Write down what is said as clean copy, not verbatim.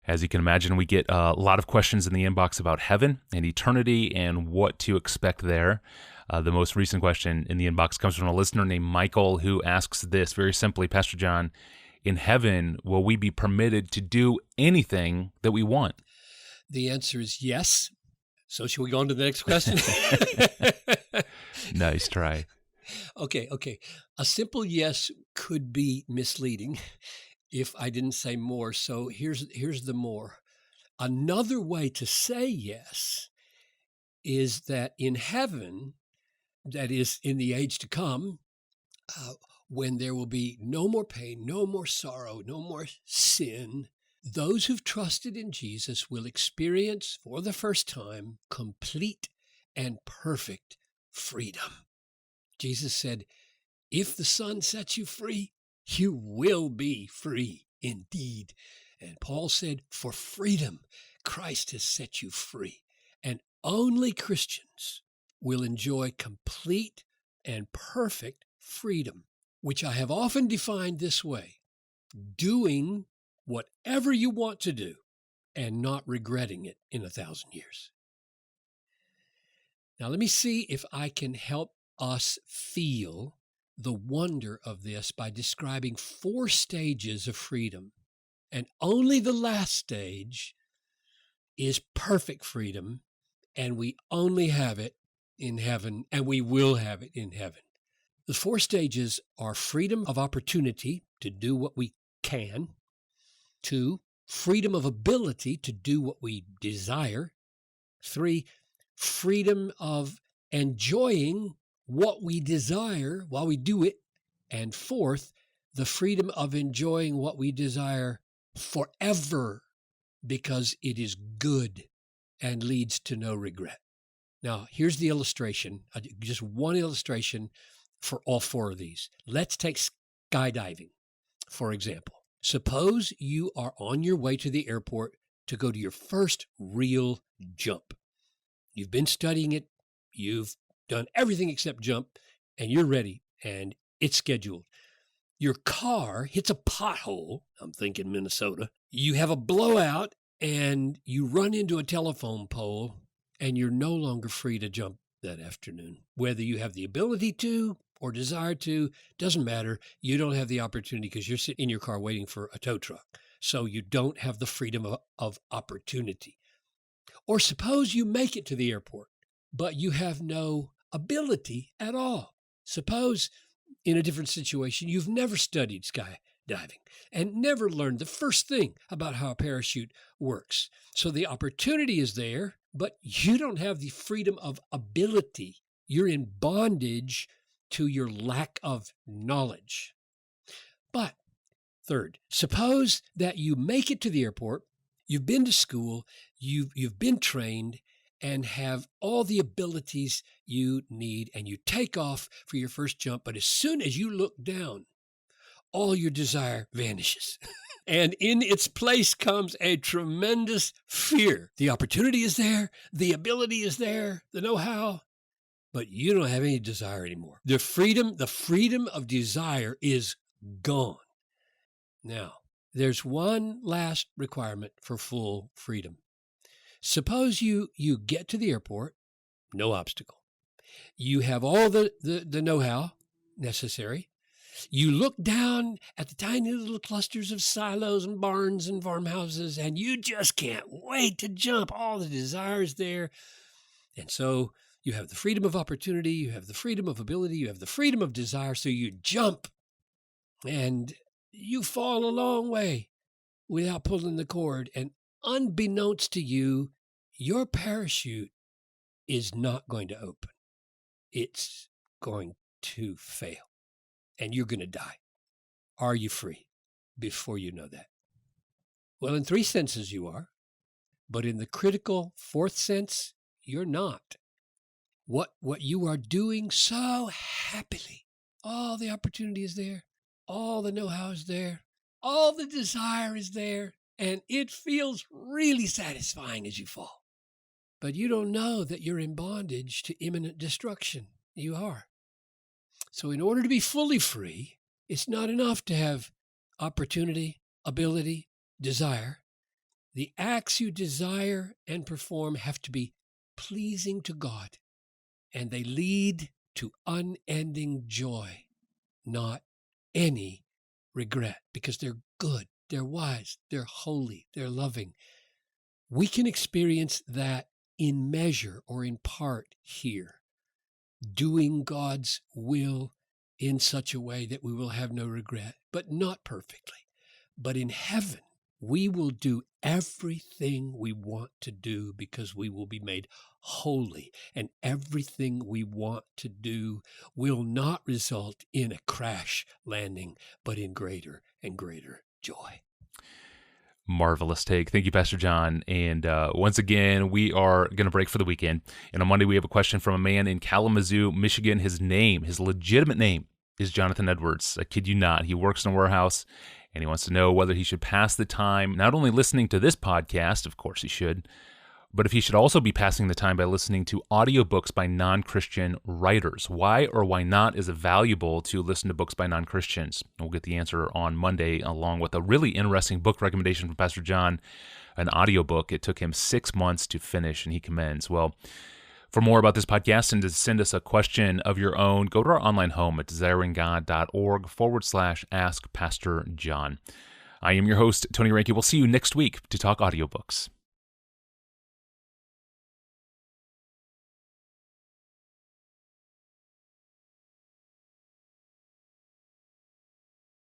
As you can imagine, we get a lot of questions in the inbox about heaven and eternity and what to expect there. The most recent question in the inbox comes from a listener named Michael, who asks this very simply: Pastor John, in heaven, will we be permitted to do anything that we want? The answer is yes. So shall we go on to the next question? Nice try. Okay. A simple yes could be misleading if I didn't say more. So here's the more. Another way to say yes is that in heaven, that is in the age to come, when there will be no more pain, no more sorrow, no more sin, those who've trusted in Jesus will experience for the first time complete and perfect freedom. Jesus said, if the Son sets you free, you will be free indeed. And Paul said, for freedom, Christ has set you free. And only Christians will enjoy complete and perfect freedom, which I have often defined this way: doing whatever you want to do and not regretting it in 1,000 years. Now, let me see if I can help us feel the wonder of this by describing 4 stages of freedom. And only the last stage is perfect freedom, and we only have it in heaven, and we will have it in heaven. The 4 stages are freedom of opportunity to do what we can. 2, freedom of ability to do what we desire. 3, freedom of enjoying what we desire while we do it. And 4th, the freedom of enjoying what we desire forever because it is good and leads to no regret. Now, here's the illustration, just one illustration for all 4 of these. Let's take skydiving, for example. Suppose you are on your way to the airport to go to your first real jump. You've been studying it, you've done everything except jump, and you're ready, and it's scheduled. Your car hits a pothole, I'm thinking Minnesota. You have a blowout, and you run into a telephone pole, and you're no longer free to jump that afternoon. Whether you have the ability to or desire to, doesn't matter. You don't have the opportunity because you're sitting in your car waiting for a tow truck. So you don't have the freedom of opportunity. Or suppose you make it to the airport, but you have no ability at all. Suppose in a different situation, you've never studied skydiving and never learned the first thing about how a parachute works. So the opportunity is there, but you don't have the freedom of ability. You're in bondage to your lack of knowledge. But 3rd, suppose that you make it to the airport, you've been to school, you've been trained, and have all the abilities you need, and you take off for your first jump, but as soon as you look down, all your desire vanishes. And in its place comes a tremendous fear. The opportunity is there, the ability is there, the know-how, but you don't have any desire anymore. The freedom of desire is gone. Now, there's one last requirement for full freedom. Suppose you get to the airport, no obstacle. You have all the know-how necessary. You look down at the tiny little clusters of silos and barns and farmhouses, and you just can't wait to jump. All the desire is there. And so you have the freedom of opportunity, you have the freedom of ability, you have the freedom of desire, so you jump, and you fall a long way without pulling the cord, and unbeknownst to you, your parachute is not going to open. It's going to fail, and you're going to die. Are you free before you know that? Well, in 3 senses you are, but in the critical 4th sense, you're not. What you are doing so happily, all the opportunity is there, all the know-how is there, all the desire is there, and it feels really satisfying as you fall. But you don't know that you're in bondage to imminent destruction. You are. So in order to be fully free, it's not enough to have opportunity, ability, desire. The acts you desire and perform have to be pleasing to God, and they lead to unending joy, not any regret, because they're good, they're wise, they're holy, they're loving. We can experience that in measure or in part here, doing God's will in such a way that we will have no regret, but not perfectly. But in heaven, we will do everything we want to do because we will be made holy, and everything we want to do will not result in a crash landing, but in greater and greater joy. Marvelous take. Thank you, Pastor John. And once again, we are going to break for the weekend. And on Monday, we have a question from a man in Kalamazoo, Michigan. His legitimate name is Jonathan Edwards. I kid you not. He works in a warehouse, and he wants to know whether he should pass the time not only listening to this podcast, of course he should, but if he should also be passing the time by listening to audiobooks by non-Christian writers. Why or why not is it valuable to listen to books by non-Christians? We'll get the answer on Monday, along with a really interesting book recommendation from Pastor John, an audiobook. It took him 6 months to finish, and he commends. Well, for more about this podcast and to send us a question of your own, go to our online home at desiringgod.org/ask Pastor John. I am your host, Tony Reinke. We'll see you next week to talk audiobooks.